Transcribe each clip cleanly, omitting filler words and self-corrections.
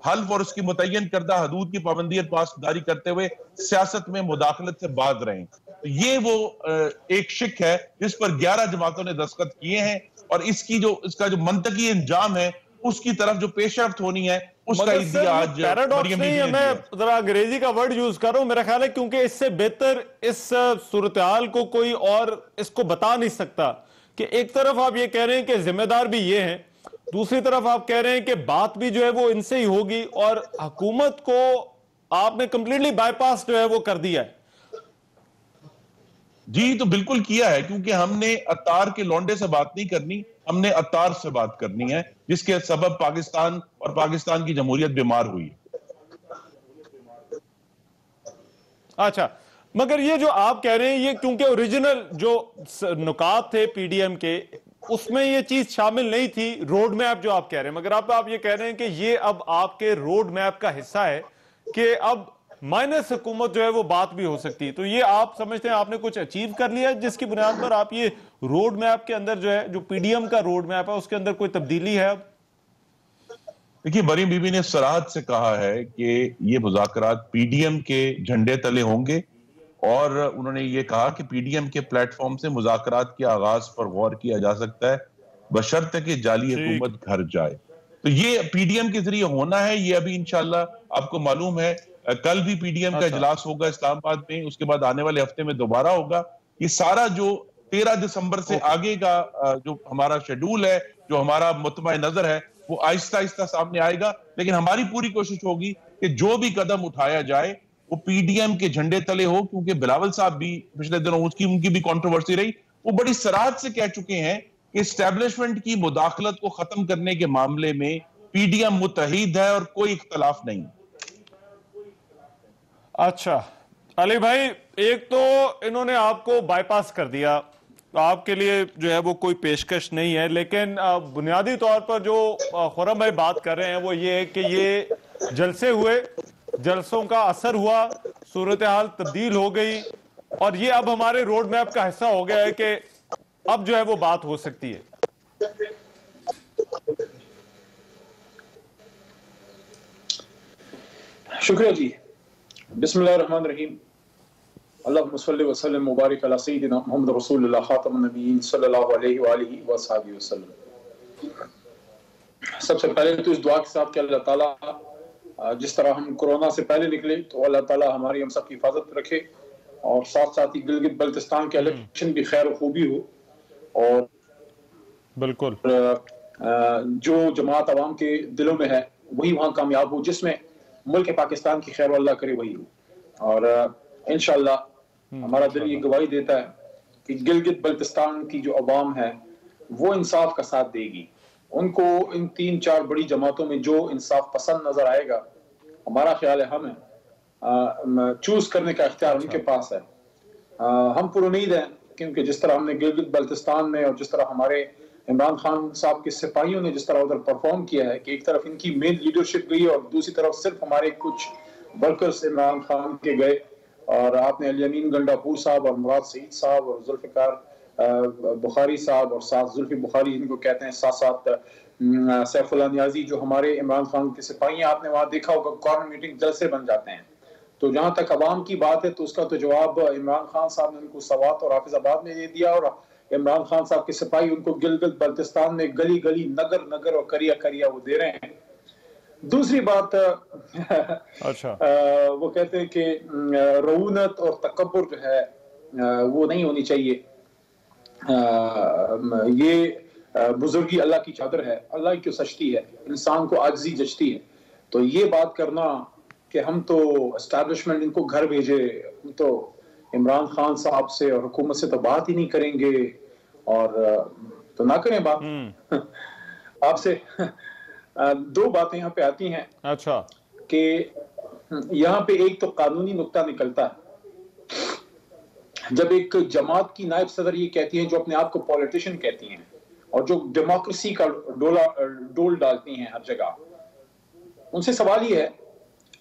حلف اور اس کی متعین کردہ حدود کی پابندی پاسداری کرتے ہوئے سیاست میں مداخلت سے باز رہیں۔ یہ وہ ایک شک ہے جس پر 11 جماعتوں نے دستخط کیے ہیں، اور اس کا جو منطقی انجام ہے اس کی طرف جو پیش رفت ہونی ہے اس کا عیدیہ آج پیراڈاکس نہیں ہے، میں ذرا انگریزی کا ورڈ یوز کر رہا ہوں، میرا خیال ہے کیونکہ اس سے بہتر اس صورتحال کو کوئی اور اس کو بتا نہیں سکتا کہ ایک طرف آپ یہ کہہ رہے ہیں کہ ذمہ دار بھی یہ ہیں، دوسری طرف آپ کہہ رہے ہیں کہ بات بھی جو ہے وہ ان سے ہی ہوگی، اور حکومت کو آپ نے کمپلیٹلی بائی پاس جو ہے وہ کر دیا ہے۔ جی تو بالکل کیا ہے، کیونکہ ہم نے عطار کے لونڈے سے بات نہیں کرنی، ہم نے عطار سے بات کرنی ہے جس کے سبب پاکستان اور پاکستان کی جمہوریت بیمار ہوئی۔ اچھا، مگر یہ جو آپ کہہ رہے ہیں یہ کیونکہ اوریجنل جو نکات تھے پی ڈی ایم کے اس میں یہ چیز شامل نہیں تھی، روڈ میپ جو آپ کہہ رہے ہیں، مگر اب آپ یہ کہہ رہے ہیں کہ یہ اب آپ کے روڈ میپ کا حصہ ہے کہ اب مائنس حکومت جو ہے وہ بات بھی ہو سکتی ہے، تو یہ آپ سمجھتے ہیں آپ نے کچھ اچیو کر لیا جس کی بنیاد پر آپ یہ روڈ میپ کے اندر جو ہے جو پی ڈی ایم کا روڈ میپ ہے اس کے اندر کوئی تبدیلی ہے اب؟ دیکھیے مریم بی بی نے صراحت سے کہا ہے کہ یہ مذاکرات پی ڈی ایم کے جھنڈے تلے ہوں گے، اور انہوں نے یہ کہا کہ پی ڈی ایم کے پلیٹ فارم سے مذاکرات کے آغاز پر غور کیا جا سکتا ہے بشرطے کہ جعلی حکومت گھر جائے۔ تو یہ پی ڈی ایم کے ذریعے ہونا ہے، یہ ابھی انشاءاللہ آپ کو معلوم ہے کل بھی پی ڈی ایم کا اجلاس ہوگا اسلام آباد میں، اس کے بعد آنے والے ہفتے میں دوبارہ ہوگا۔ یہ سارا جو 13 دسمبر سے آگے کا جو ہمارا شیڈول ہے، جو ہمارا مطمع نظر ہے، وہ آہستہ آہستہ سامنے آئے گا، لیکن ہماری پوری کوشش ہوگی کہ جو بھی قدم اٹھایا جائے وہ پی ڈی ایم کے جھنڈے تلے ہو، کیونکہ بلاول صاحب بھی پچھلے دنوں ان کی بھی کنٹروورسی رہی، وہ بڑی صراحت سے کہہ چکے ہیں کہ اسٹیبلشمنٹ کی مداخلت کو ختم کرنے کے معاملے میں پی ڈی ایم متحد ہے اور کوئی اختلاف نہیں۔ اچھا علی بھائی، ایک تو انہوں نے آپ کو بائی پاس کر دیا، آپ کے لیے جو ہے وہ کوئی پیشکش نہیں ہے، لیکن بنیادی طور پر جو خرم بھائی بات کر رہے ہیں وہ یہ ہے کہ یہ جلسے ہوئے، جلسوں کا اثر ہوا، صورتحال تبدیل ہو گئی، اور یہ اب ہمارے روڈ میپ کا حصہ ہو گیا ہے کہ اب جو ہے وہ بات ہو سکتی ہے۔ شکریہ جی۔ بسم اللہ الرحمن الرحیم، اللہم صلی وسلم مبارک علی سیدنا محمد رسول اللہ خاتم النبیین صلی اللہ علیہ وآلہ وصحبہ وسلم۔ سب سے پہلے تو اس دعا کے ساتھ کہ اللہ تعالیٰ جس طرح ہم کورونا سے پہلے نکلے تو اللہ تعالیٰ ہماری ہم سب کی حفاظت رکھے، اور ساتھ ساتھ ہی گلگت بلتستان کے الیکشن بھی خیر و خوبی ہو، اور بالکل جو جماعت عوام کے دلوں میں ہے وہی وہاں کامیاب ہو، جس میں ملک پاکستان کی خیر اللہ کرے وہی ہو، اور انشاءاللہ ہمارا دل یہ گواہی دیتا ہے کہ گلگت بلتستان کی جو عوام ہے وہ انصاف کا ساتھ دے گی۔ ان کو ان 3-4 بڑی جماعتوں میں جو انصاف پسند نظر آئے گا، ہمارا خیال ہے ہمیں چوز کرنے کا اختیار ان کے پاس ہے۔ ہم پر امید ہیں، کیونکہ جس طرح ہم نے گلگت بلتستان میں اور جس طرح ہمارے عمران خان صاحب کے سپاہیوں نے جس طرح ادھر پرفارم کیا ہے کہ ایک طرف ان کی مین لیڈرشپ گئی اور دوسری طرف صرف ہمارے کچھ ورکرز عمران خان کے گئے، اور آپ نے علی امین گنڈا پور صاحب اور مراد سعید صاحب اور ذوالفقار بخاری صاحب اور ساتھ زلفی بخاری جن کو کہتے ہیں، ساتھ ساتھ سیف اللہ نیازی جو ہمارے عمران خان کے سپاہی ہیں، آپ نے وہاں دیکھا ہوگا کارنر میٹنگ جلسے بن جاتے ہیں۔ تو جہاں تک عوام کی بات ہے تو اس کا تو جواب عمران خان صاحب نے ان کو سوات اور حافظ آباد میں دے دیا، اور عمران خان صاحب کے سپاہی ان کو گلگت بلتستان میں گلی گلی نگر نگر اور کریا کریا وہ دے رہے ہیں۔ دوسری بات وہ کہتے ہیں کہ رعونت اور تکبر جو ہے وہ نہیں ہونی چاہیے، یہ بزرگی اللہ کی چادر ہے، اللہ کی سچتی ہے، انسان کو عاجزی جچتی ہے۔ تو یہ بات کرنا کہ ہم تو اسٹیبلشمنٹ ان کو گھر بھیجے، ہم تو عمران خان صاحب سے اور حکومت سے تو بات ہی نہیں کریں گے، اور تو نہ کریں بات۔ آپ سے 2 باتیں یہاں پہ آتی ہیں کہ یہاں پہ ایک تو قانونی نقطہ نکلتا ہے، جب ایک جماعت کی نائب صدر یہ کہتی ہیں، جو اپنے آپ کو پولیٹیشین کہتی ہیں اور جو ڈیموکریسی کا ڈول ڈالتی ہیں ہر جگہ، ان سے سوال یہ ہے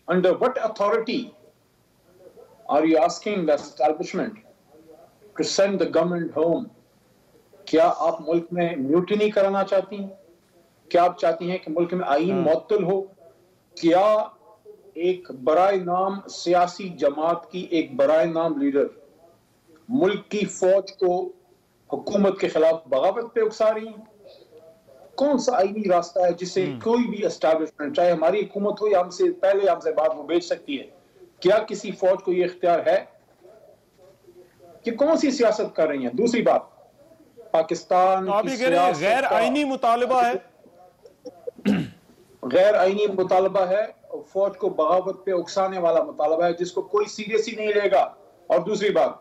under what authority are you asking the establishment to send the government home؟ کیا آپ ملک میں میوٹینی کرانا چاہتی ہیں؟ کیا آپ چاہتی ہیں کہ ملک میں آئین معطل ہو؟ کیا ایک برائے نام سیاسی جماعت کی ایک برائے نام لیڈر ملک کی فوج کو حکومت کے خلاف بغاوت پہ اکسا رہی ہیں؟ کون سا آئینی راستہ ہے جسے کوئی بھی اسٹیبلشمنٹ، چاہے ہماری حکومت ہو یا ہم سے پہلے ہم سے بعد وہ بیچ سکتی ہے؟ کیا کسی فوج کو یہ اختیار ہے کہ کون سی سیاست کر رہی ہیں؟ دوسری بات، پاکستان کی سیاست غیر آئینی مطالبہ ہے، غیر آئینی مطالبہ ہے، فوج کو بغاوت پہ اکسانے والا مطالبہ ہے جس کو کوئی سیریس ہی نہیں لے گا۔ اور دوسری بات،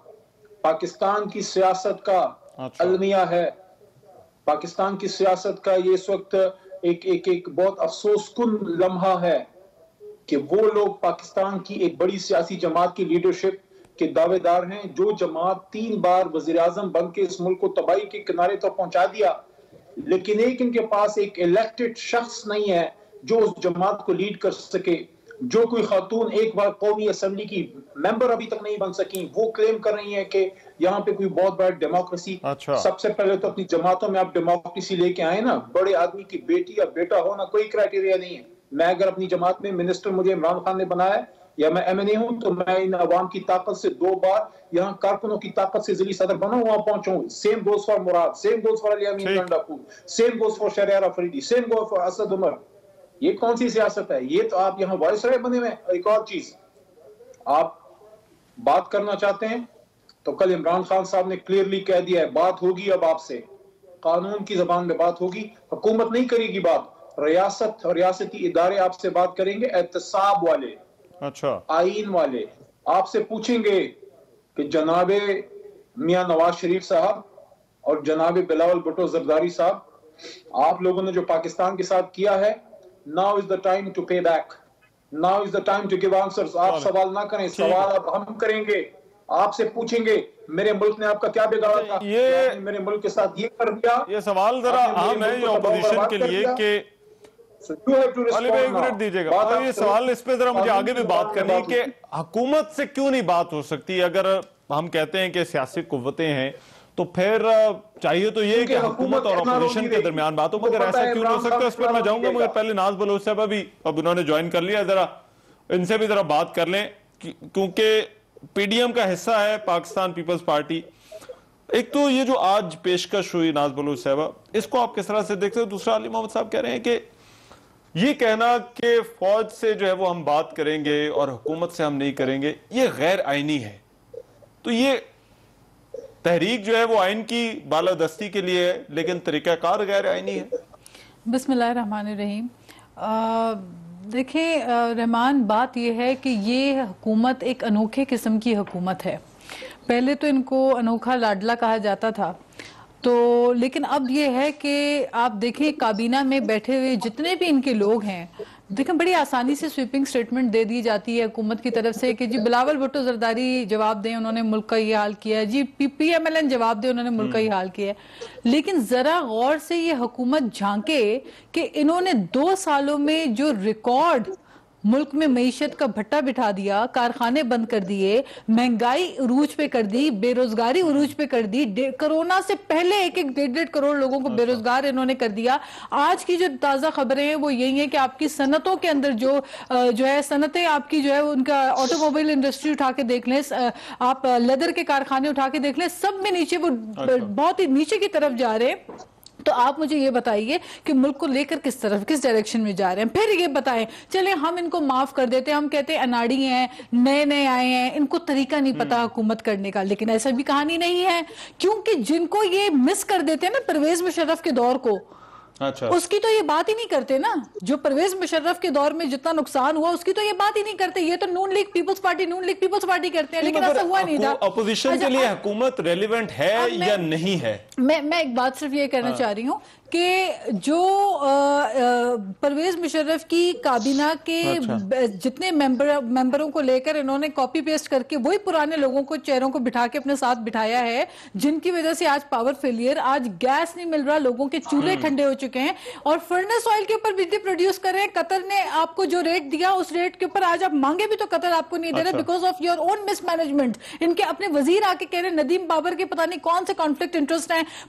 پاکستان کی سیاست کا المیہ ہے، پاکستان کی سیاست کا یہ اس وقت ایک بہت افسوس کن لمحہ ہے کہ وہ لوگ پاکستان کی ایک بڑی سیاسی جماعت کی لیڈرشپ کے دعوے دار ہیں، جو جماعت 3 بار وزیر اعظم بن کے اس ملک کو تباہی کے کنارے تک پہنچا دیا، لیکن ایک ان کے پاس ایک الیکٹڈ شخص نہیں ہے جو اس جماعت کو لیڈ کر سکے۔ جو کوئی خاتون ایک بار قومی اسمبلی کی ممبر ابھی تک نہیں بن سکی، وہ کلیم کر رہی ہیں کہ یہاں پہ کوئی بہت بڑا ڈیموکریسی۔ سب سے پہلے تو اپنی جماعتوں میں آپ ڈیموکریسی لے کے آئے نا، بڑے آدمی کی بیٹی یا بیٹا ہونا کوئی کرائٹیریا نہیں ہے۔ میں اگر اپنی جماعت میں منسٹر مجھے عمران خان نے بنایا یا میں ایم این اے ہوں تو میں ان عوام کی طاقت سے 2 بار یہاں کارکنوں کی طاقت سے ضلعی صدر بنا وہاں پہنچوں۔ Same goes for Murad, same goes for Ali Amin Gandapur, same goes for Shehryar Afridi, same goes for Asad Umar. یہ کون سی سیاست ہے؟ یہ تو آپ یہاں وائس رائے بنے ہوئے۔ ایک اور چیز، آپ بات کرنا چاہتے ہیں تو کل عمران خان صاحب نے کلیئرلی کہہ دیا ہے، بات ہوگی اب آپ سے، قانون کی زبان میں بات ہوگی، حکومت نہیں کرے گی بات، ریاست اور ریاستی ادارے آپ سے بات کریں گے، احتساب والے، آئین والے آپ سے پوچھیں گے کہ جناب میاں نواز شریف صاحب اور جناب بلاول بھٹو زرداری صاحب، آپ لوگوں نے جو پاکستان کے ساتھ کیا ہے، now is the time to pay back, now is the time to give answers۔ آپ سوال نہ کریں، سوال اب ہم کریں گے، آپ سے پوچھیں گے میرے ملک نے آپ کا کیا بگاڑا تھا، یہ میرے ملک کے ساتھ یہ کر دیا۔ یہ سوال ذرا اہم ہے یہ اپوزیشن کے لیے کہ ایک منٹ دیجئے گا، یہ سوال اس پہ ذرا مجھے آگے بھی بات کرنی ہے کہ حکومت سے کیوں نہیں بات ہو سکتی؟ اگر ہم کہتے ہیں کہ سیاسی قوتیں ہیں تو پھر چاہیے تو یہ کہ حکومت اور اپوزیشن کے درمیان بات ہو، مگر ایسا کیوں نہیں ہو سکتا؟ اس پر میں جاؤں گا، مگر پہلے ناز بلوچ صاحب ابھی اب انہوں نے جوائن کر لیا، ذرا ان سے بھی ذرا بات کر لیں کیونکہ پی ڈی ایم کا حصہ ہے پاکستان پیپلز پارٹی۔ ایک تو یہ جو آج پیشکش ہوئی ناز بلوچ صاحبہ، اس کو آپ کس طرح سے دیکھتے ہیں؟ دوسرا علی محمد صاحب کہہ رہے ہیں کہ یہ کہنا کہ فوج سے جو ہے وہ ہم بات کریں گے اور حکومت سے ہم نہیں کریں گے، یہ غیر آئینی ہے۔ تو یہ تحریک جو ہے وہ آئین کی بالادستی کے لیے ہے لیکن طریقہ کار غیر آئینی ہے۔ بسم اللہ الرحمن الرحیم۔ دیکھیں رحمان، بات یہ ہے کہ یہ حکومت ایک انوکھے قسم کی حکومت ہے۔ پہلے تو ان کو انوکھا لاڈلا کہا جاتا تھا، تو لیکن اب یہ ہے کہ آپ دیکھیں کابینہ میں بیٹھے ہوئے جتنے بھی ان کے لوگ ہیں، دیکھیں بڑی آسانی سے سویپنگ سٹیٹمنٹ دے دی جاتی ہے حکومت کی طرف سے کہ جی بلاول بھٹو زرداری جواب دیں، انہوں نے ملک کا یہ حال کیا ہے، جی پی ایم ایل این جواب دیں، انہوں نے ملک کا یہ حال کیا ہے۔ لیکن ذرا غور سے یہ حکومت جھانکے کہ انہوں نے 2 سالوں میں جو ریکارڈ ملک میں معیشت کا بھٹا بٹھا دیا، کارخانے بند کر دیے، مہنگائی عروج پہ کر دی، بے روزگاری عروج پہ کر دی، کرونا سے پہلے 1.5 کروڑ لوگوں کو بے روزگار انہوں نے کر دیا۔ آج کی جو تازہ خبریں ہیں وہ یہی ہیں کہ آپ کی صنعتوں کے اندر جو ہے صنعتیں آپ کی جو ہے ان کا آٹو موبائل انڈسٹری اٹھا کے دیکھ لیں، آپ لیدر کے کارخانے اٹھا کے دیکھ لیں، سب میں نیچے وہ بہت ہی نیچے کی طرف جا رہے ہیں۔ تو آپ مجھے یہ بتائیے کہ ملک کو لے کر کس ڈائریکشن میں جا رہے ہیں؟ پھر یہ بتائیں، چلیں ہم ان کو معاف کر دیتے ہیں، ہم کہتے ہیں اناڑی ہیں، نئے آئے ہیں، ان کو طریقہ نہیں پتا حکومت کرنے کا، لیکن ایسا بھی کہانی نہیں ہے، کیونکہ جن کو یہ مس کر دیتے ہیں نا پرویز مشرف کے دور کو، اس کی تو یہ بات ہی نہیں کرتے نا۔ جو پرویز مشرف کے دور میں جتنا نقصان ہوا اس کی تو یہ بات ہی نہیں کرتے، یہ تو نون لیگ پیپلز پارٹی کرتے ہیں، لیکن ایسا ہوا نہیں تھا۔ اپوزیشن کے لیے حکومت ریلیونٹ ہے یا نہیں ہے؟ میں ایک بات صرف یہ کہنا چاہ رہی ہوں کہ جو پرویز مشرف کی کابینہ کے جتنے ممبروں کو لے کر انہوں نے کاپی پیسٹ کر کے وہی پرانے لوگوں کو چہروں کو بٹھا کے اپنے ساتھ بٹھایا ہے، جن کی وجہ سے آج پاور فیلئر، آج گیس نہیں مل رہا، لوگوں کے چولہے ٹھنڈے ہو چکے ہیں، اور فرنس آئل کے اوپر بجلی پروڈیوس کر رہے ہیں۔ قطر نے آپ کو جو ریٹ دیا اس ریٹ کے اوپر آج آپ مانگے بھی تو قطر آپ کو نہیں دے رہے because of your own mismanagement. ان کے اپنے وزیر آ کے کہہ رہے ہیں ندیم بابر کے پتہ نہیں کون سے کانفلکٹ انٹرسٹ ہیں،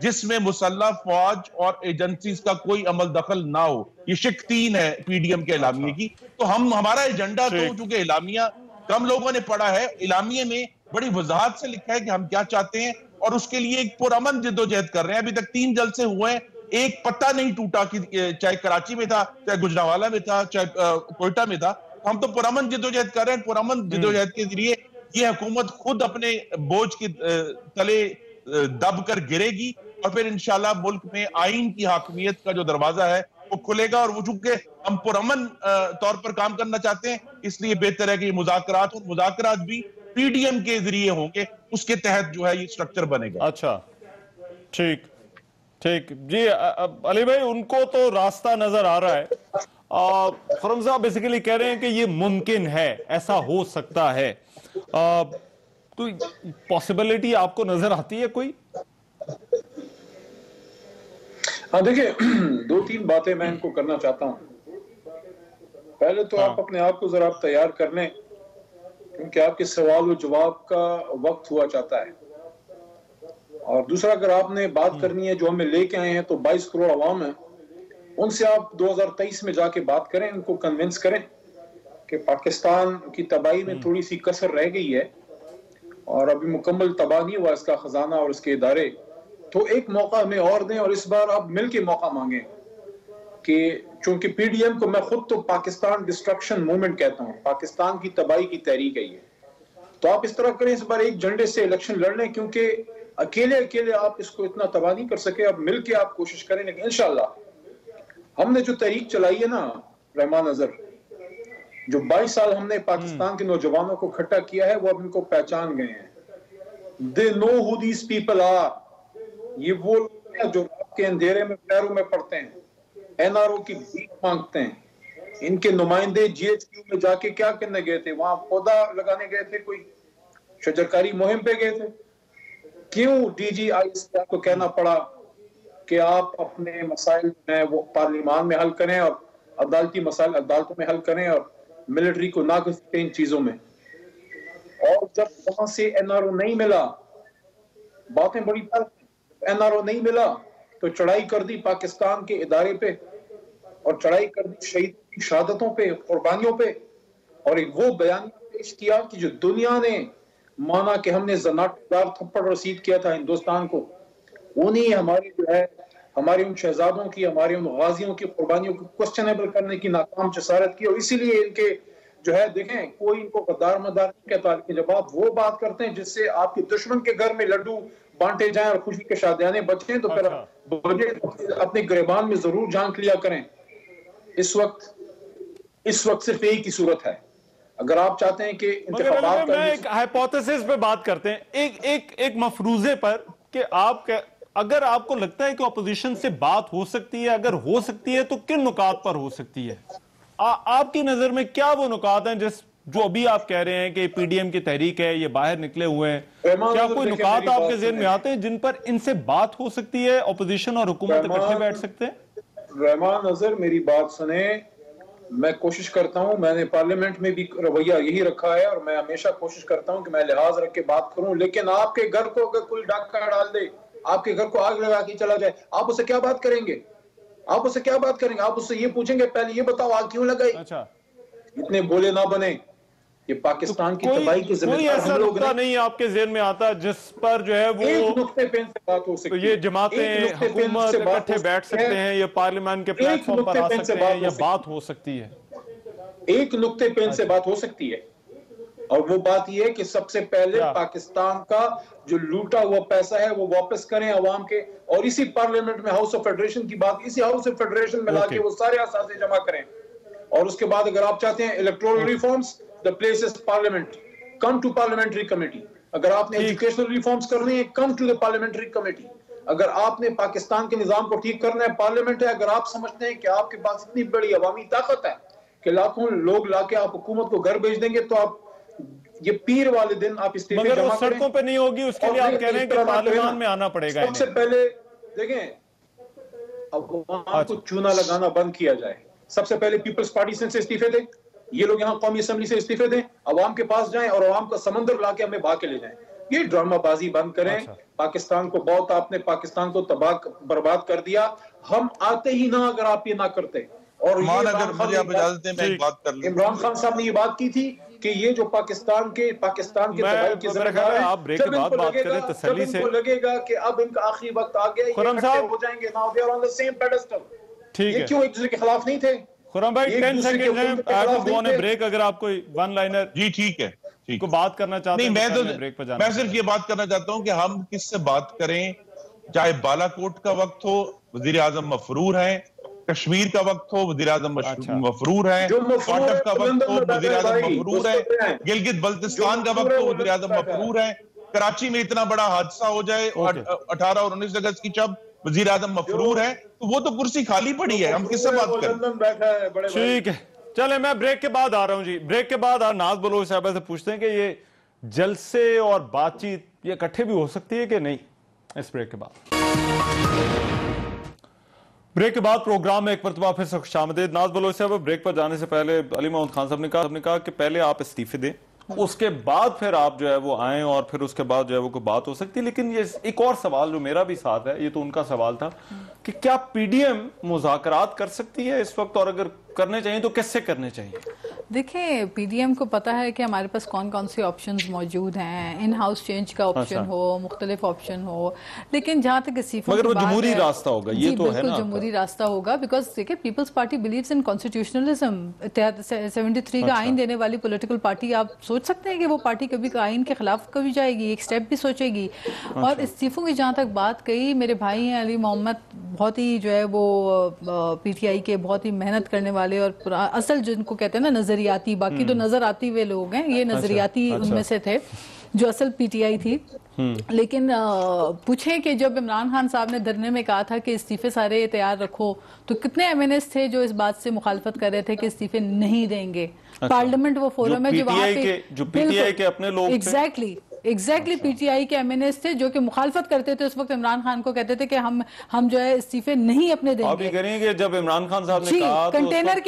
جس میں مسلح فوج اور ایجنسیز کا کوئی عمل دخل نہ ہو. یہ شق 3 ہے پی ڈی ایم کے اعلامیے کی. تو ہمارا ایجنڈا تو چونکہ اعلامیہ کم لوگوں نے پڑھا ہے, اعلامیے میں بڑی وضاحت سے لکھا ہے کہ ہم کیا چاہتے ہیں, اور اس کے لیے ایک پرامن جدوجہد کر رہے ہیں. ابھی تک 3 جلسے ہوئے ہیں, ایک پتہ نہیں ٹوٹا کہ چاہے کراچی میں تھا, چاہے گجرانوالہ میں تھا, چاہے کوئٹہ میں تھا. ہم تو پرامن جدوجہد کر رہے ہیں. پرامن جدوجہد کے ذریعے یہ حکومت خود اپنے بوجھ کے تلے دب کر گرے گی, اور پھر انشاءاللہ ملک میں آئین کی حاکمیت کا جو دروازہ ہے وہ کھلے گا. اور وہ چونکہ ہم پرامن طور پر کام کرنا چاہتے ہیں, اس لیے بہتر ہے کہ یہ مذاکرات اور مذاکرات بھی پی ڈی ایم کے ذریعے ہوں گے, اس کے تحت جو ہے یہ سٹرکچر بنے گا. اچھا ٹھیک ٹھیک جی علی بھائی, ان کو تو راستہ نظر آ رہا ہے. خرم صاحب بیسیکلی کہہ رہے ہیں کہ یہ ممکن ہے, ایسا ہو سکتا ہے. کوئی پاسبلٹی آپ کو نظر آتی ہے کوئی؟ ہاں دیکھیں, 2-3 باتیں میں ان کو کرنا چاہتا ہوں. پہلے تو آپ اپنے آپ کو ذرا تیار کر لیں, کیونکہ آپ کے سوال و جواب کا وقت ہوا چاہتا ہے. اور دوسرا, اگر آپ نے بات کرنی ہے جو ہمیں لے کے آئے ہیں تو 22 کروڑ عوام ہیں, ان سے آپ 2023 میں جا کے بات کریں, ان کو کنونس کریں کہ پاکستان کی تباہی میں تھوڑی سی کسر رہ گئی ہے اور ابھی مکمل تباہ نہیں ہوا اس کا خزانہ اور اس کے ادارے. تو ایک موقع ہمیں اور دیں, اور اس بار آپ مل کے موقع مانگیں کہ چونکہ پی ڈی ایم کو میں خود تو پاکستان ڈسٹرکشن موومنٹ کہتا ہوں, پاکستان کی تباہی کی تحریک ہے یہ. تو آپ اس طرح کریں, اس بار ایک جھنڈے سے الیکشن لڑ لیں, کیونکہ اکیلے آپ اس کو اتنا تباہ نہیں کر سکے. اب مل کے آپ کوشش کریں. لیکن انشاءاللہ ہم نے جو تحریک چلائی ہے نا رحمان اظہر, جو 22 سال ہم نے پاکستان کے نوجوانوں کو اکٹھا کیا ہے, وہ اب ان کو پہچان گئے ہیں. They know who these people are. یہ وہ لوگ ہیں جو رات کے اندھیرے میں پیروں میں پڑتے ہیں, این آر او کی بھیک مانگتے ہیں. ان کے نمائندے جی ایچ کیو میں جا کے کیا کرنے گئے تھے؟ وہاں پودا لگانے گئے تھے, کوئی شجرکاری مہم پہ گئے تھے. کیوں ڈی جی آئی کو کہنا پڑا کہ آپ اپنے مسائل میں وہ پارلیمان میں حل کریں اور عدالتی مسائل عدالتوں میں حل کریں, اور ملٹری کو نہ گھسیں ان چیزوں میں. اور جب وہاں سے این آر او نہیں ملا, باتیں بڑی تلخ, این آر او نہیں ملا تو چڑھائی کر دی پاکستان کے ادارے پہ, اور چڑھائی کر دی شہید کی شہادتوں پہ, قربانیوں پہ. اور ایک وہ بیانیہ پیش کیا کہ جو دنیا نے مانا کہ ہم نے زناٹدار تھپڑ رسید کیا تھا ہندوستان کو, انہی ہماری جو ہے ہمارے ان شہزادوں کی, ہمارے ان غازیوں کی قربانیوں کو کوسچنیبل کرنے کی ناکام جسارت کی. اور اسی لیے ان کے جو ہے دیکھیں کوئی ان کو غدار مدار نہیں کہتا, لیکن جب آپ وہ بات کرتے ہیں جس سے آپ کے دشمن کے گھر میں لڈو بانٹے جائیں اور خوشی کے شادیانے بچیں, تو پھر اپنے گریبان میں ضرور جھانک لیا کریں. اس وقت صرف ایک ہی صورت ہے. اگر آپ چاہتے ہیں کہ انتخابات میں ایک ہائپوتھیسس پہ بات کرتے ہیں, ایک مفروضے پر, کہ اگر آپ کو لگتا ہے کہ اپوزیشن سے بات ہو سکتی ہے, اگر ہو سکتی ہے تو کن نکات پر ہو سکتی ہے؟ آپ کی نظر میں کیا وہ نکات ہیں جو ابھی آپ کہہ رہے ہیں کہ پی ڈی ایم کی تحریک ہے, یہ باہر نکلے ہوئے ہیں, کیا کوئی نکات آپ کے ذہن میں آتے ہیں جن پر ان سے بات ہو سکتی ہے, اپوزیشن اور حکومت اکٹھے بیٹھ سکتے ہیں؟ رحمان اظہر میری بات سنیں, میں کوشش کرتا ہوں, میں نے پارلیمنٹ میں بھی رویہ یہی رکھا ہے, اور میں ہمیشہ کوشش کرتا ہوں کہ میں لحاظ رکھ کے بات کروں. لیکن آپ کے گھر کو اگر کوئی ڈاکہ ڈال دے, آپ کے گھر کو آگ لگا کے چلا جائے, آپ اسے کیا بات کریں گے؟ آپ اسے کیا بات کریں گے؟ آپ اس سے یہ پوچھیں گے پہلے یہ بتاؤ آگ کیوں لگائی؟ اتنے بولے نہ بنے. یہ پاکستان کی تباہی کی ذمہ دار ہم لوگ نہیں آپ کے ذہن میں آتا جس پر جو ہے وہ ایک نقطے پہ ان سے بات ہو سکتی ہے, یہ جماعتیں حکومت اکٹھے بیٹھ سکتے ہیں, یہ پارلیمان کے پلیٹ فارم پر آ سکتے ہیں, یہ بات ہو سکتی ہے, ایک نقطے پہ ان سے بات ہو سکتی ہے. اور وہ بات یہ ہے کہ سب سے پہلے پاکستان کا جو لوٹا ہوا پیسہ ہے وہ واپس کریں عوام کے, اور اسی پارلیمنٹ میں ہاؤس آف فیڈریشن کی بات, اسی ہاؤس آف فیڈریشن میں لا کے وہ سارے اثاثے جمع کریں. اور اس کے بعد اگر آپ چاہتے ہیں electoral reforms, the place is parliament, come to parliamentary committee. اگر آپ نے ایجوکیشنل ریفارمز کرنے ہیں, come to the parliamentary committee. اگر آپ نے پاکستان کے نظام کو ٹھیک کرنا ہے, پارلیمنٹ ہے. اگر آپ سمجھتے ہیں کہ آپ کے پاس اتنی بڑی عوامی طاقت ہے کہ لاکھوں لوگ لا کے آپ حکومت کو گھر بھیج دیں گے, تو آپ یہ پیر والے دن آپ استعفے جمع کریں. مگر وہ سڑکوں پہ نہیں ہوگی, اس کے لیے آپ کہہ رہے ہیں کہ پارلیمان میں آنا پڑے گا. سب سے پہلے دیکھیں, عوام کو چونا لگانا بند کیا جائے. سب سے پہلے پیپلز پارٹی سے استعفے دیں, یہ لوگ یہاں قومی اسمبلی سے استعفے دیں, عوام کے پاس جائیں اور عوام کا سمندر لا کے ہمیں بھا کے لے جائیں. یہ ڈرامہ بازی بند کریں. پاکستان کو بہت آپ نے پاکستان کو تباہ برباد کر دیا. ہم آتے ہی نہ اگر آپ یہ نہ کرتے. اور اگر مجھے آپ اجازت دیں میں ایک بات کر لوں. عمران خان صاحب نے یہ بات کی تھی کہ یہ جو پاکستان کے تباہی کی ذمہ دار ہیں, جب ان کو لگے گا کہ اب ان کا آخری وقت آ گیا, یہ اکٹھے ہو جائیں گے. Now they are on the same pedestal. یہ کیوں ایک دوسرے کے خلاف نہیں تھے؟ خرم بھائی 10 سیکنڈ ہیں, I have to go on a break. اگر آپ کوئی ون لائنر جی ٹھیک ہے کو بات کرنا چاہتے ہیں میں صرف یہ بات کرنا چاہتا ہوں کہ ہم کس سے بات کریں, چاہے بالا کوٹ کا وقت ہو وزیر اعظم مفرور ہیں, کشمیر کا وقت ہو وزیر اعظم مفرور ہیں, قاٹف کا وقت ہو وزیر اعظم مفرور ہیں, گلگت بلتستان کا وقت ہو وزیر اعظم مفرور ہیں, کراچی میں اتنا بڑا حادثہ ہو جائے 18 اور 19 اگست کی جب وزیر اعظم مفرور ہیں, تو وہ تو کرسی خالی پڑی ہے, ہم کس سے بات کریں؟ ٹھیک ہے چلیں میں بریک کے بعد آ رہا ہوں جی. بریک کے بعد ناز بلوچ صاحبہ سے پوچھتے ہیں کہ یہ جلسے اور بات چیت یہ اکٹھے بھی ہو سکتی ہے کہ نہیں. اس بریک کے بعد پروگرام میں ایک مرتبہ پھر سے خوش آمدید. ناز بلوچ صاحب بریک پر جانے سے پہلے علی محمد خان صاحب نے کہا کہ پہلے آپ استعفے دیں, اس کے بعد پھر آپ جو ہے وہ آئیں اور پھر اس کے بعد جو ہے وہ کوئی بات ہو سکتی ہے. لیکن یہ ایک اور سوال جو میرا بھی ساتھ ہے, یہ تو ان کا سوال تھا کہ کیا پی ڈی ایم مذاکرات کر سکتی ہے اس وقت, اور اگر کرنے چاہیے تو کیسے کرنے چاہیے؟ دیکھیں پی ڈی ایم کو پتا ہے کہ ہمارے پاس کون کون سی آپشنز موجود ہیں, ان ہاؤس چینج کا آپشن ہو, مختلف آپشن ہو, لیکن جہاں تک استعفوں کی بات ہے مگر وہ جمہوری راستہ ہوگا, یہ تو ہے نا, بالکل جمہوری راستہ ہوگا. بیکاز دیکھیں Peoples Party believes in constitutionalism. 73 کا آئین دینے والی پولیٹیکل پارٹی, آپ سوچ سکتے ہیں کہ وہ پارٹی کبھی آئین کے خلاف کبھی جائے گی, ایک سٹیپ بھی سوچے گی. اور استعفوں کی جہاں تک بات کہی, میرے بھائی ہیں علی محمد, بہت ہی جو ہے وہ پی ٹی آئی کے بہت ہی محنت کرنے والے اور اصل جن کو کہتے ہیں نا نظریاتی, باقی تو نظر آتی ہوئے لوگ ہیں, یہ نظریاتی ان میں سے تھے جو اصل پی ٹی آئی تھی. لیکن پوچھیں کہ جب عمران خان صاحب نے دھرنے میں کہا تھا کہ استعفے سارے تیار رکھو, تو کتنے ایم این ایس تھے جو اس بات سے مخالفت کر رہے تھے کہ استعفے نہیں دیں گے. پارلیمنٹ وہ فورم ہے جو وہاں پہ جو پی ٹی آئی کے اپنے لوگ ایگزیکٹلی پی ٹی آئی کے ایم این ایس تھے جو کہ مخالفت کرتے تھے اس وقت عمران خان کو, کہتے تھے کہ ہم جو ہے استعفے نہیں اپنے دیں گے. آپ یہ کریں گے جب عمران خان صاحب نے کہا کنٹینر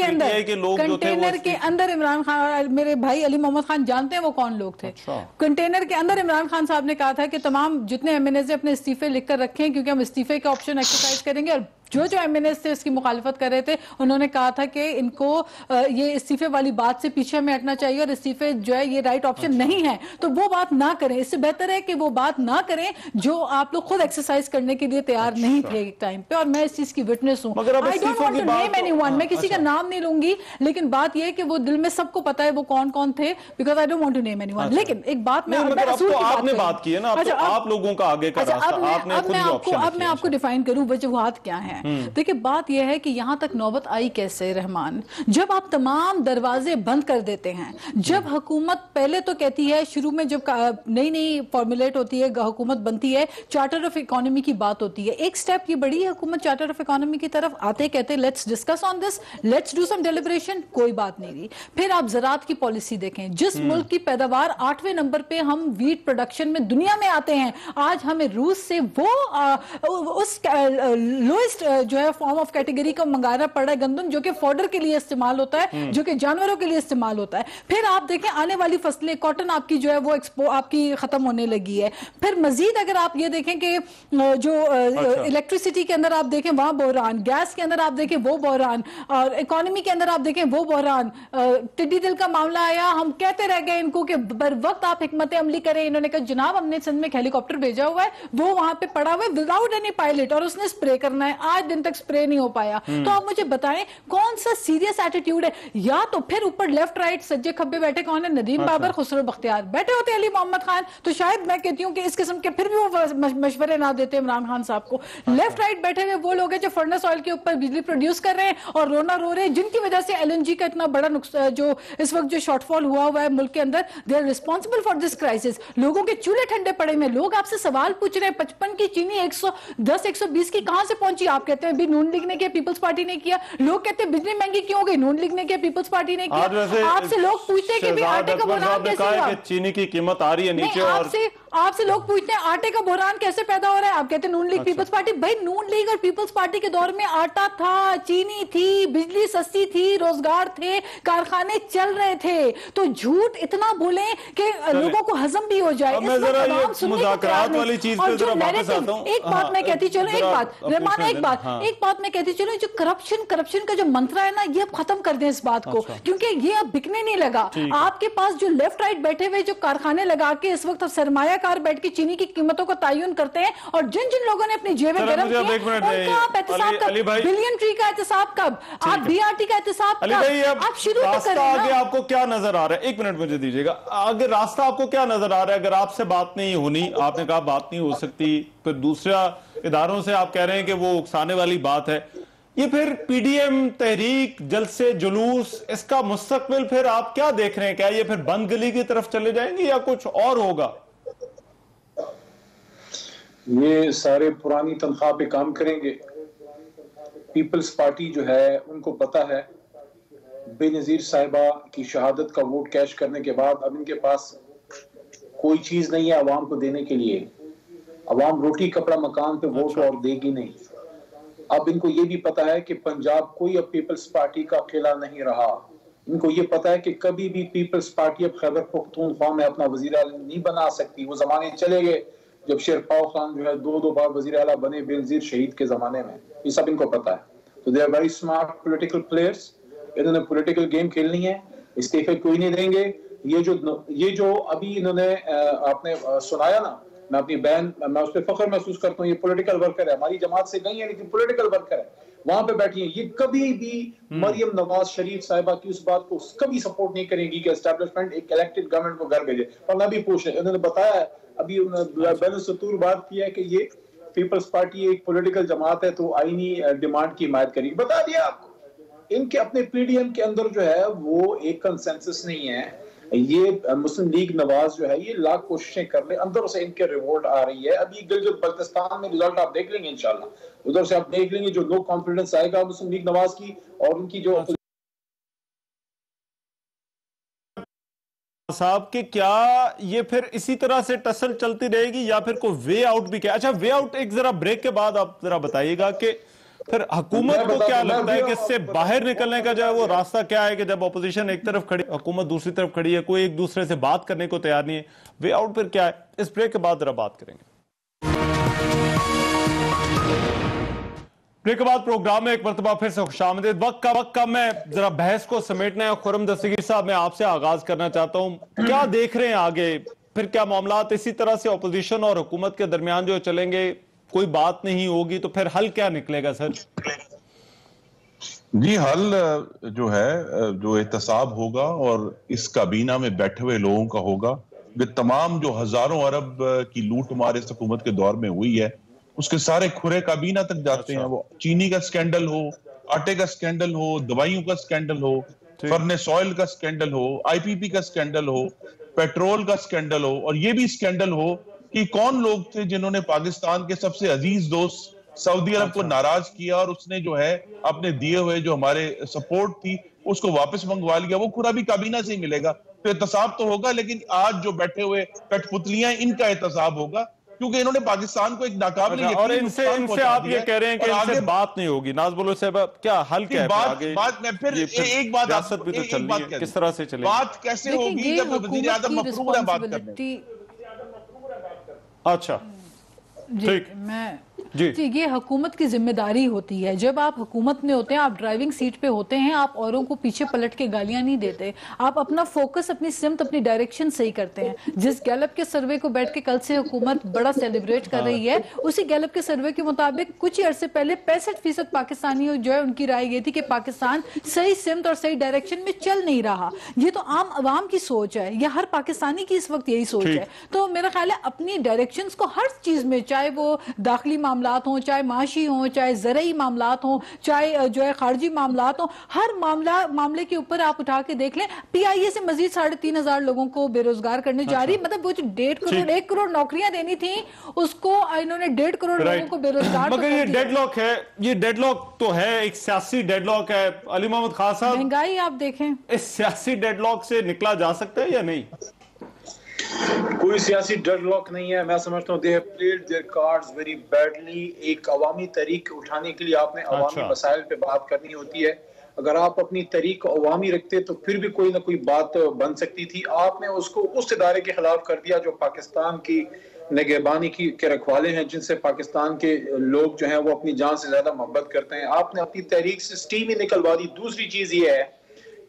کے اندر عمران خان, میرے بھائی علی محمد خان جانتے ہیں وہ کون لوگ تھے. کنٹینر کے اندر عمران خان صاحب نے کہا تھا کہ تمام جتنے ایم این ایس اپنے استعفے لکھ کر رکھیں, کیونکہ ہم استعفے کا آپشن ایکسرسائز کریں گے. اور جو ایم این ایس تھے اس کی مخالفت کر رہے تھے, انہوں نے کہا تھا کہ ان کو یہ استعفے والی بات سے پیچھے ہمیں ہٹنا چاہیے, اور استعفے جو ہے یہ رائٹ آپشن نہیں ہے, تو وہ بات نہ کریں. اس سے بہتر ہے کہ وہ بات نہ کریں جو آپ لوگ خود ایکسرسائز کرنے کے لیے تیار نہیں تھے ایک ٹائم پہ, اور میں اس چیز کی وٹنس ہوں. I don't want to name anyone, میں کسی کا نام نہیں لوں گی, لیکن بات یہ ہے کہ وہ دل میں سب کو پتا ہے وہ کون کون تھے, because I don't want to name anyone. لیکن ایک بات میں آپ نے بات کی ہے نا, آپ لوگوں کا آگے کا راستہ آپ نے خود جو آپشن. اب میں آپ کو ڈیفائن کروں وجوہات کیا ہیں. دیکھیں بات یہ ہے کہ یہاں تک نوبت آئی کیسے رحمان, جب آپ تمام دروازے بند کر دیتے ہیں. جب حکومت پہلے تو کہتی ہے شروع میں, جب نئی فارمولیٹ ہوتی ہے حکومت بنتی ہے, چارٹر آف اکانومی کی بات ہوتی ہے, ایک سٹیپ یہ بڑی ہے حکومت چارٹر آف اکانومی کی طرف آتے, کہتے let's discuss on this, let's do some deliberation, کوئی بات نہیں رہی. پھر آپ زراعت کی پالیسی دیکھیں, جس ملک کی پیداوار 8ویں نمبر پہ ہم ویٹ پروڈکشن میں دنیا میں آتے ہیں, آج ہمیں روس سے وہ اس لوئسٹ جو ہے فارم آف کیٹیگری کا منگانا پڑ رہا ہے گندم, جو کہ فوڈر کے لیے استعمال ہوتا ہے, جو کہ جانوروں کے لیے استعمال ہوتا ہے. پھر آپ دیکھیں آنے والی فصلیں, کاٹن آپ کی جو ہے وہ آپ کی ختم ہونے لگی ہے. پھر مزید اگر آپ یہ دیکھیں کہ جو الیکٹریسٹی کے اندر آپ دیکھیں وہاں بحران, گیس کے اندر آپ دیکھیں وہ بحران, اور اکانومی کے اندر آپ دیکھیں وہ بحران. ٹڈی دل کا معاملہ آیا, ہم کہتے رہ گئے ان کو کہ بر وقت آپ حکمت عملی کریں. انہوں نے کہا جناب ہم نے سندھ میں ہیلی کاپٹر بھیجا ہوا ہے, وہ وہاں پہ پڑا ہوا ہے وداؤٹ اینی پائلٹ, اور اس نے اسپرے کرنا ہے, آج دن تک اسپرے نہیں ہو پایا. تو آپ مجھے بتائیں کون سا سیریس ایٹیٹیوڈ ہے. یا تو پھر اوپر لیفٹ رائٹ سجے کھبے بیٹھے کون ہے, ندیم بابر, خسرو بختیار بیٹھے ہوتے علی محمد خان, تو شاید میں کہتی ہوں کہ اس قسم کے پھر بھی وہ مشورے نہ دیتے عمران خان صاحب کو. لیفٹ رائٹ بیٹھے ہوئے وہ لوگ ہیں جو فرنس آئل کے اوپر بجلی پروڈیوس کر رہے ہیں اور رونا رو رہے ہیں, جن کی وجہ سے ایل این جی کا اتنا بڑا نقصان جو اس وقت جو شارٹ فال ہوا ہے ملک کے اندر, they are responsible for this crisis. لوگوں کے چولہے ٹھنڈے پڑے میں, لوگ آپ سے سوال پوچھ رہے ہیں 55 کی چینی 110 120 کی کہاں سے پہنچی. آپ کہتے ہیں بھی نون لیگ نے کیا, پیپلز پارٹی نے کیا. لوگ کہتے ہیں بجلی مہنگی کیوں ہو گئی, نون لیگ نے کیا, پیپلز پارٹی نے کیا. آپ سے لوگ پوچھتے ہیں کہ بھی آٹے کا بحران کیسے ہوا, چینی کی قیمت آ رہی ہے نیچے, اور آپ سے لوگ پوچھتے ہیں آٹے کا بحران کیسے پیدا ہو رہا ہے, آپ کہتے ہیں نون لیگ پیپلز پارٹی. بھائی نون لیگ اور پیپلز پارٹی کے دور میں آٹا تھا, چینی تھی, بجلی سستی تھی, روزگار تھے, کارخانے چل رہے تھے. تو جھوٹ اتنا بولیں کہ لوگوں کو ہضم بھی ہو جائے. میں ذرا یہ مذاکرات والی چیز پہ ذرا واپس آتا ہوں. ایک بات میں کہتی چلوں, ایک بات رحمان, ایک بات میں کہتی چلوں, جو کرپشن کا جو منترا ہے نا, یہ اب ختم کر دیں اس بات کو, کیونکہ یہ اب بکنے نہیں لگا. آپ کے پاس جو لیفٹ رائٹ بیٹھے ہوئے جو کارخانے لگا کے اس وقت سرمایہ کار بیٹھ کے چینی کی قیمتوں کو تعین کرتے ہیں, اور جن لوگوں نے اپنی جیبیں گرم کی ان کا آپ احتساب کب, بلین ٹری کا احتساب کب, آپ بی آر ٹی کا احتساب کب, آپ شروع تو کریں. آگے آپ کو کیا نظر آ رہا ہے, ایک منٹ مجھے دیجیے گا, آگے راستہ آپ کو کیا نظر آ رہا ہے؟ اگر آپ سے بات نہیں ہونی, آپ نے کہا بات نہیں ہو سکتی, پھر دوسرا اداروں سے آپ کہہ رہے ہیں کہ وہ اکسانے والی بات ہے, یہ پھر پی ڈی ایم تحریک, جلسے, جلوس, اس کا مستقبل پھر آپ کیا دیکھ رہے ہیں؟ کیا یہ پھر بند گلی کی طرف چلے جائیں گے یا کچھ اور ہوگا؟ یہ سارے پرانی تنخواہ پہ کام کریں گے. پیپلز پارٹی جو ہے ان کو پتا ہے بے نظیر صاحبہ کی شہادت کا ووٹ کیش کرنے کے بعد اب ان کے پاس کوئی چیز نہیں ہے عوام کو دینے کے لیے. عوام روٹی کپڑا مکان پہ ووٹ اور دے گی نہیں. اب ان کو یہ بھی پتا ہے کہ پنجاب کوئی اب پیپلز پارٹی کا قلعہ نہیں رہا. ان کو یہ پتا ہے کہ کبھی بھی پیپلز پارٹی اب خیبر پختونخوا میں اپنا وزیر اعلیٰ نہیں بنا سکتی. وہ زمانے چلے گئے جب شیرپاؤ خان جو ہے 2 بار وزیر اعلیٰ بنے بے نظیر شہید کے زمانے میں. یہ سب ان کو پتا ہے. تو they are very smart political players. انہوں نے پولیٹیکل گیم کھیلنی ہے, استعفے کوئی نہیں دیں گے. یہ جو ابھی انہوں نے آپ نے سنایا نا, میں اپنی بہن, میں اس پہ فخر محسوس کرتا ہوں, یہ پولیٹیکل ورکر ہے, ہماری جماعت سے گئی ہے لیکن پولیٹیکل ورکر ہے, وہاں پہ بیٹھی ہیں. یہ کبھی بھی مریم نواز شریف صاحبہ کی اس بات کو کبھی سپورٹ نہیں کریں گی کہ اسٹیبلشمنٹ ایک الیکٹڈ گورنمنٹ کو گھر بھیجے. اور نہ بھی پوچھ رہے, انہوں نے بتایا ہے ابھی بین السطور بات کی ہے کہ یہ پیپلز پارٹی ایک پولیٹیکل جماعت ہے تو آئینی ڈیمانڈ کی حمایت کرے گی. بتا دیا آپ کو. ان کے اپنے پی ڈی ایم کے اندر جو ہے وہ ایک کنسنسس نہیں ہے. یہ مسلم لیگ نواز جو ہے یہ لاکھ کوششیں کر لے, اندر سے ان کے ریوولٹ آ رہی ہے. ابھی گلگت بلتستان میں رزلٹ آپ دیکھ لیں گے انشاءاللہ, ادھر سے آپ دیکھ لیں گے جو لو کانفیڈنس آئے گا مسلم لیگ نواز کی اور ان کی جو صاحب کہ کیا یہ پھر اسی طرح سے ٹسل چلتی رہے گی یا پھر کوئی وے آؤٹ بھی کیا؟ اچھا وے آؤٹ ایک ذرا بریک کے بعد آپ ذرا بتائیے گا کہ پھر حکومت کو کیا لگتا ہے کہ اس سے باہر نکلنے کا جو ہے وہ راستہ کیا ہے, کہ جب اپوزیشن ایک طرف کھڑی, حکومت دوسری طرف کھڑی ہے, کوئی ایک دوسرے سے بات کرنے کو تیار نہیں ہے, وے آؤٹ پھر کیا ہے؟ اس بریک کے بعد ذرا بات کریں گے. بریک کے بعد پروگرام میں ایک مرتبہ پھر سے خوش آمدید. وقت کا میں ذرا بحث کو سمیٹنا ہے. خرم دستگیر صاحب, میں آپ سے آغاز کرنا چاہتا ہوں, کیا دیکھ رہے ہیں آگے پھر کیا معاملات اسی طرح سے اپوزیشن اور حکومت کے درمیان جو چلیں گے, کوئی بات نہیں ہوگی تو پھر حل کیا نکلے گا سر؟ جی حل جو ہے جو احتساب ہوگا اور اس کابینہ میں بیٹھے ہوئے لوگوں کا ہوگا. یہ تمام جو ہزاروں ارب کی لوٹ مار اس حکومت کے دور میں ہوئی ہے اس کے سارے کھرے کابینہ تک جاتے ہیں. وہ چینی کا سکینڈل ہو, آٹے کا سکینڈل ہو, دوائیوں کا سکینڈل ہو, فرنس آئل کا سکینڈل ہو, آئی پی پی کا سکینڈل ہو, پیٹرول کا سکینڈل ہو, اور یہ بھی سکینڈل ہو کہ کون لوگ تھے جنہوں نے پاکستان کے سب سے عزیز دوست سعودی عرب کو ناراض کیا اور اس نے جو ہے اپنے دیے ہوئے جو ہمارے سپورٹ تھی اس کو واپس منگوا لیا. وہ کھرا بھی کابینہ سے ہی ملے گا. تو احتساب تو ہوگا, لیکن آج جو بیٹھے ہوئے کٹ پتلیاں ان کا احتساب ہوگا کیونکہ انہوں نے پاکستان کو ایک ناقابل یقین اور ان سے آپ یہ کہہ رہے ہیں کہ ان سے بات نہیں ہوگی. ناز بولو صاحب, کیا حل کیا ہے آگے؟ ایک بات ریاست بھی تو چل رہی ہے, کس طرح سے چلے گی بات؟ کیسے ہوگی جب وزیر اعظم مفروض ہے بات کرنے. اچھا ٹھیک, جی یہ حکومت کی ذمہ داری ہوتی ہے. جب آپ حکومت میں ہوتے ہیں, آپ ڈرائیونگ سیٹ پہ ہوتے ہیں, آپ اوروں کو پیچھے پلٹ کے گالیاں نہیں دیتے, آپ اپنا فوکس, اپنی سمت, اپنی ڈائریکشن صحیح کرتے ہیں. جس گیلپ کے سروے کو بیٹھ کے کل سے حکومت بڑا سیلیبریٹ کر رہی ہے, اسی گیلپ کے سروے کے مطابق کچھ ہی عرصے پہلے 65% پاکستانی جو ہے ان کی رائے یہ تھی کہ پاکستان صحیح سمت اور صحیح ڈائریکشن میں چل نہیں رہا. یہ تو عام عوام کی سوچ ہے, یہ ہر پاکستانی کی اس وقت یہی سوچ ہے. تو میرا خیال ہے اپنی ڈائریکشنز کو ہر چیز میں, چاہے وہ داخلی معاملات ہوں, چاہے معاشی ہوں, چاہے زرعی معاملات ہوں, چاہے جو ہے خارجی معاملات ہوں, ہر معاملے کے اوپر آپ اٹھا کے دیکھ لیں. پی آئی اے سے مزید 3,500 لوگوں کو بے روزگار کرنے جا رہی. مطلب وہ جو 1.5 کروڑ نوکریاں دینی تھیں اس کو انہوں نے 1.5 کروڑ لوگوں کو بے روزگار. مگر یہ ڈیڈ لاک ہے, یہ ڈیڈ لاک تو ہے, ایک سیاسی ڈیڈ لاک ہے. علی محمد خان صاحب, مہنگائی آپ دیکھیں, اس سیاسی ڈیڈ لاک سے نکلا جا سکتا ہے یا نہیں؟ کوئی سیاسی ڈیڈ لاک نہیں ہے. میں سمجھتا ہوں they have played their cards very badly. ایک عوامی تحریک اٹھانے کے لیے آپ نے عوامی مسائل پہ بات کرنی ہوتی ہے. اگر آپ اپنی تحریک عوامی رکھتے تو پھر بھی کوئی نہ کوئی بات بن سکتی تھی. آپ نے اس کو اس ادارے کے خلاف کر دیا جو پاکستان کی نگہبانی کے رکھوالے ہیں, جن سے پاکستان کے لوگ جو ہیں وہ اپنی جان سے زیادہ محبت کرتے ہیں. آپ نے اپنی تحریک سے سٹیم ہی نکلوا دی. دوسری چیز یہ ہے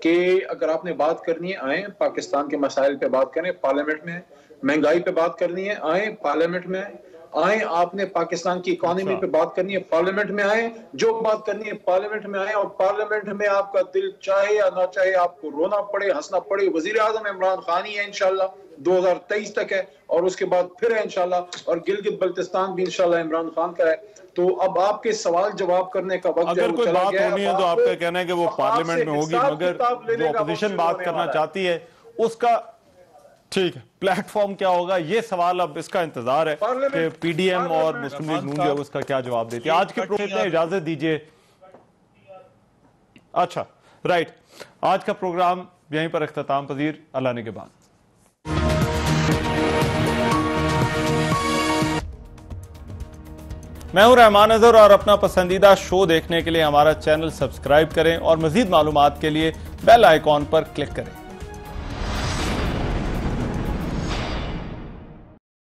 کہ اگر آپ نے بات کرنی ہے آئیں پاکستان کے مسائل پہ بات کریں, پارلیمنٹ میں مہنگائی پہ بات کرنی ہے آئیں پارلیمنٹ میں آئیں, آپ نے پاکستان کی اکانومی پہ بات کرنی ہے پارلیمنٹ میں آئیں, جو بات کرنی ہے پارلیمنٹ میں آئیں, اور پارلیمنٹ میں آپ کا دل چاہے یا نہ چاہے, آپ کو رونا پڑے ہنسنا پڑے. وزیر اعظم عمران خان ہی ہے انشاءاللہ, 2023 تک ہے, اور اس کے بعد پھر ہے انشاءاللہ, اور گلگت بلتستان بھی انشاءاللہ عمران خان کا ہے. تو اب آپ کے سوال جواب کرنے کا وقت اگر کوئی بات ہونی ہے تو آپ کا کہنا ہے کہ وہ پارلیمنٹ میں ہوگی, مگر جو اپوزیشن بات کرنا چاہتی ہے اس کا ٹھیک ہے پلیٹ فارم کیا ہوگا, یہ سوال اب اس کا انتظار ہے کہ پی ڈی ایم اور مسلم لیگ نون جو ہے اس کا کیا جواب دیتی ہے. آج کے پروگرام میں اجازت دیجئے. اچھا رائٹ, آج کا پروگرام یہیں پر اختتام پذیر. اللہ نے کے بعد میں ہوں رحمان اظہر, اور اپنا پسندیدہ شو دیکھنے کے لیے ہمارا چینل سبسکرائب کریں اور مزید معلومات کے لیے بیل آئیکن پر کلک کریں.